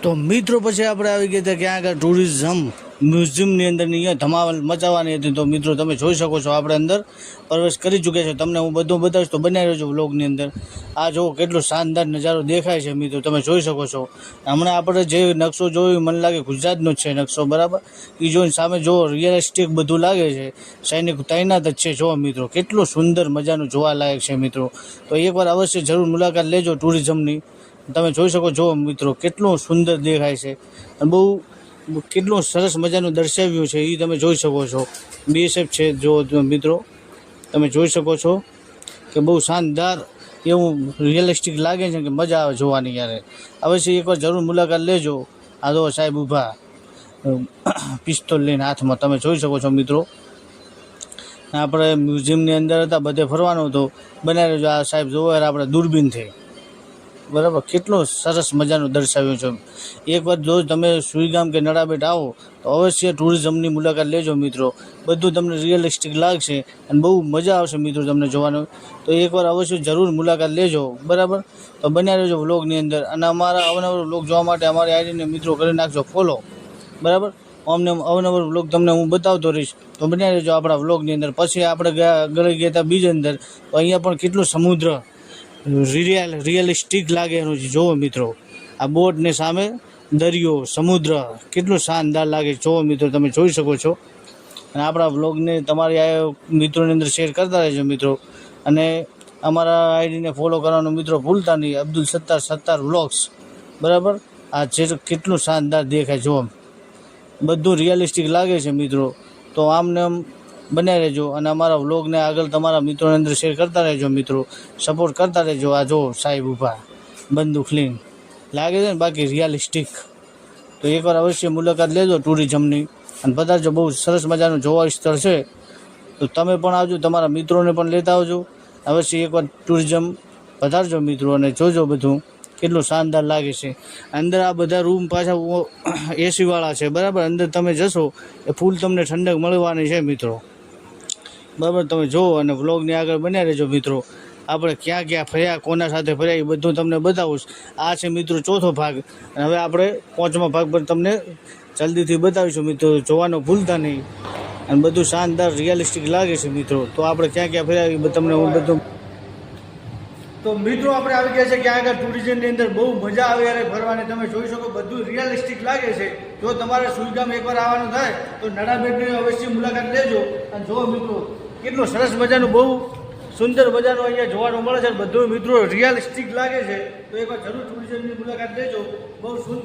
તો મિત્રો પછી આપણે આવી ગયા હતા ક્યાં આગળ ટુરિઝમ મ્યુઝિયમની અંદર અહીંયા ધમાલ મચાવવાની હતી। તો મિત્રો તમે જોઈ શકો છો આપણે અંદર પ્રવેશ કરી ચૂક્યા છે। તમને હું બધું બતાવીશ તો બનાવી રહ્યો છું વ્લોગની અંદર। આ જો કેટલો શાનદાર નજારો દેખાય છે મિત્રો, તમે જોઈ શકો છો। હમણાં આપણે જે નકશો જોયો મને લાગે ગુજરાતનો જ છે નકશો, બરાબર। એ જોઈને સામે જો રિયલિસ્ટિક બધું લાગે છે, સૈનિક તૈનાત જ છે। જો મિત્રો કેટલું સુંદર મજાનું જોવાલાયક છે મિત્રો, તો એકવાર અવશ્ય જરૂર મુલાકાત લેજો ટુરિઝમની। તમે જોઈ શકો છો મિત્રો કેટલું સુંદર દેખાય છે, બહુ કેટલું સરસ મજાનું દર્શાવ્યું છે એ તમે જોઈ શકો છો। BSF છે જો મિત્રો, તમે જોઈ શકો છો કે બહુ શાનદાર એવું રિયલિસ્ટિક લાગે છે કે મજા આવે જોવાની। યારે અવશ્ય એકવાર જરૂર મુલાકાત લેજો। આ જો સાહેબ ઊભા પિસ્તોલ લઈને હાથમાં, તમે જોઈ શકો છો મિત્રો। આપણે મ્યુઝિયમની અંદર હતા, બધે ફરવાનું હતું, બનાવી રહેજો। આ સાહેબ જોવો આપણે દૂરબીનથી, બરાબર, કેટલું સરસ મજાનું દર્શાવ્યું છે। એકવાર જો તમે સુઈગામ કે નડાબેટ આવો તો અવશ્ય ટુરિઝમની મુલાકાત લેજો મિત્રો, બધું તમને રિયલિસ્ટિક લાગશે અને બહુ મજા આવશે મિત્રો તમને જોવાનું। તો એકવાર અવશ્ય જરૂર મુલાકાત લેજો, બરાબર। તો બન્યા રહેજો વ્લોગની અંદર, અને અમારા અવનવર વ્લોગ જોવા માટે અમારી આઈડીને મિત્રો કરી નાખજો ફોલો, બરાબર। અમને અવનવર વ્લોગ તમને હું બતાવતો રહીશ, તો બન્યા રહેજો આપણા વ્લોગની અંદર। પછી આપણે ગળી ગયા હતા બીજ અંદર, તો અહીંયા પણ કેટલું સમુદ્ર રિયલિસ્ટિક લાગે એનું જોવો મિત્રો। આ બોટ ને સામે દરિયો સમુદ્ર કેટલું શાનદાર લાગે જોવો મિત્રો, તમે જોઈ શકો છો। અને આપણા વ્લોગને તમારી આ મિત્રોની અંદર શેર કરતા રહેજો મિત્રો, અને અમારા આઈડીને ફોલો કરવાનું મિત્રો ભૂલતા નહીં, અબ્દુલ સત્તાર વ્લોગ્સ, બરાબર। આ જે કેટલું શાનદાર દેખાય જો, બધું રિયલિસ્ટિક લાગે છે મિત્રો। તો આમને આમ બનાવી રહેજો અને અમારા વ્લોગને આગળ તમારા મિત્રોની અંદર શેર કરતા રહેજો મિત્રો, સપોર્ટ કરતા રહેજો। આ જો સાહેબ ઊભા બંદૂક લઈને લાગે છે ને બાકી રિયલિસ્ટિક। તો એકવાર અવશ્ય મુલાકાત લેજો ટુરિઝમની અને પધારજો, બહુ સરસ મજાનું જોવા સ્થળ છે। તો તમે પણ આવજો, તમારા મિત્રોને પણ લેતા આવજો, અવશ્ય એકવાર ટુરિઝમ પધારજો મિત્રો અને જોજો બધું કેટલું શાનદાર લાગે છે। અંદર આ બધા રૂમ પાછા એસીવાળા છે, બરાબર। અંદર તમે જશો એ ફૂલ તમને ઠંડક મળવાની છે મિત્રો, બરાબર। તમે જુઓ અને વ્લોગની આગળ બન્યા રહેજો મિત્રો। આપણે ક્યાં ક્યાં ફર્યા, કોના સાથે ફર્યા એ બધું તમને બતાવું। આ છે મિત્રો ચોથો ભાગ, અને હવે આપણે પાંચમા ભાગ પર તમને જલ્દીથી બતાવીશું મિત્રો, જોવાનું ભૂલતા નહીં। અને બધું શાનદાર રિયલિસ્ટિક લાગે છે મિત્રો। તો આપણે ક્યાં ક્યાં ફર્યા એ તમને હું બધું, તો મિત્રો આપણે આવી ગયા છે ક્યાં આગળ ટુરિઝમની અંદર, બહુ મજા આવે યારે ફરવાની। તમે જોઈ શકો બધું રિયલિસ્ટિક લાગે છે। જો તમારે સુઈગામ એકવાર આવવાનું થાય તો નડાબેટની અવશ્ય મુલાકાત લેજો અને જો મિત્રો કેટલું સરસ મજાનું બહુ સુંદર મજાનું અહીંયા જોવાનું મળે છે, બધું મિત્રો રિયલિસ્ટિક લાગે છે। તો એકવાર જરૂર ટુરિઝમની મુલાકાત લેજો, બહુ સુંદર।